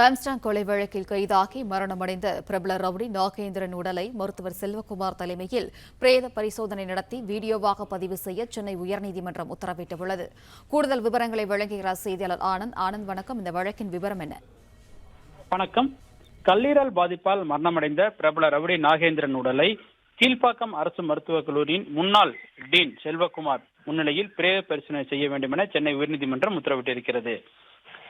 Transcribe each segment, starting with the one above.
Armstrong கொலை வழக்கில் கைதாகி மரணமடைந்த பிரபல ரவுடி நாகேந்திரன் உடலை மருத்துவர் செல்வகுமார் தலைமையில் பிரேத பரிசோதனை நடத்தி வீடியோவாக பதிவு செய்ய சென்னை உயர்நீதிமன்றம் உத்தரவிட்டுள்ளது. கூடுதல் விவரங்களை வழங்குகிறார் செய்தியாளர் ஆனந்த். ஆனந்த், வணக்கம். இந்த வழக்கின் விவரம் என்ன? வணக்கம். கல்லீரல் பாதிப்பால் மரணமடைந்த பிரபல ரவுடி நாகேந்திரன் உடலை கீழ்ப்பாக்கம் அரசு மருத்துவக் கல்லூரியின் முன்னாள் டீன் செல்வகுமார் முன்னிலையில் பிரேத பரிசோதனை செய்ய வேண்டும் என சென்னை உயர்நீதிமன்றம் உத்தரவிட்டிருக்கிறது.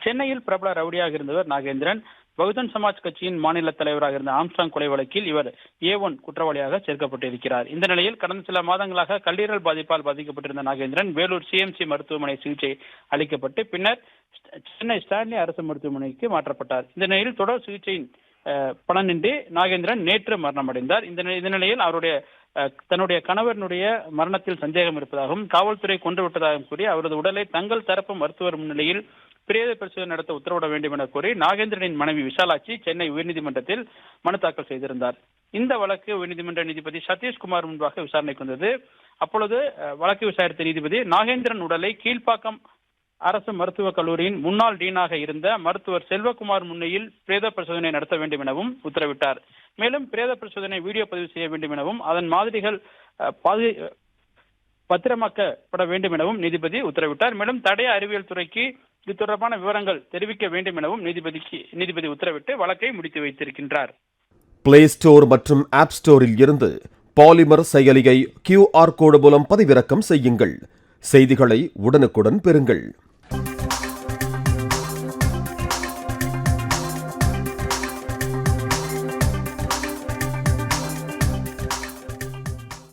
சென்னையில் பிரபல ரவுடியாக இருந்தவர் நாகேந்திரன். பகுஜன் சமாஜ் கட்சியின் மாநில தலைவராக இருந்த ஆம்ஸ்டாங் கொலை வழக்கில் இவர் A1 குற்றவாளியாக சேர்க்கப்பட்டிருக்கிறார். இந்த நிலையில் கடந்த சில மாதங்களாக கல்லீரல் பாதிப்பால் பாதிக்கப்பட்டிருந்த நாகேந்திரன் வேலூர் CMC மருத்துவமனை சிகிச்சை அளிக்கப்பட்டு பின்னர் சென்னை ஸ்டான்லி அரசு மருத்துவமனைக்கு மாற்றப்பட்டார். இந்த நிலையில் தொடர் சிகிச்சையின் பலனின்றி நாகேந்திரன் நேற்று மரணமடைந்தார். இந்த நிலையில் அவருடைய தன்னுடைய கணவனுடைய மரணத்தில் சந்தேகம் இருப்பதாகவும் காவல்துறை கொன்று விட்டதாகவும் கூறி அவரது உடலை தங்கள் தரப்பு மருத்துவர் முன்னிலையில் பிரேத பரிசோதனை நடத்த உத்தரவிட வேண்டும் என கோரி நாகேந்திரனின் மனைவி விஷாலாட்சி சென்னை உயர்நீதிமன்றத்தில் மனு தாக்கல் செய்திருந்தார். இந்த வழக்கு உயர்நீதிமன்ற நீதிபதி சதீஷ்குமார் முன்பாக விசாரணைக்கு வந்தது. அப்பொழுது வழக்கு விசாரித்த நீதிபதி நாகேந்திரன் உடலை கீழ்ப்பாக்கம் அரசு மருத்துவக் கல்லூரியின் முன்னாள் டீனாக இருந்த மருத்துவர் செல்வகுமார் முன்னிலையில் பிரேத பரிசோதனை நடத்த வேண்டும் எனவும் உத்தரவிட்டார். மேலும் பிரேத பரிசோதனை வீடியோ பதிவு செய்ய வேண்டும் எனவும் அதன் மாதிரிகள் பத்திரமாக்கப்பட வேண்டும் எனவும் நீதிபதி உத்தரவிட்டார். மேலும் தடய அறிவியல் துறைக்கு இது தொடர்பான விவரங்கள் தெரிவிக்க வேண்டும் எனவும் நீதிபதி உத்தரவிட்டு வழக்கை முடித்து வைத்திருக்கின்றார். பிளே ஸ்டோர் மற்றும் ஆப் ஸ்டோரில் இருந்து பாலிமர் செயலியை QR கோடு மூலம் பதிவிறக்கம் செய்யுங்கள். செய்திகளை உடனுக்குடன் பெறுங்கள்.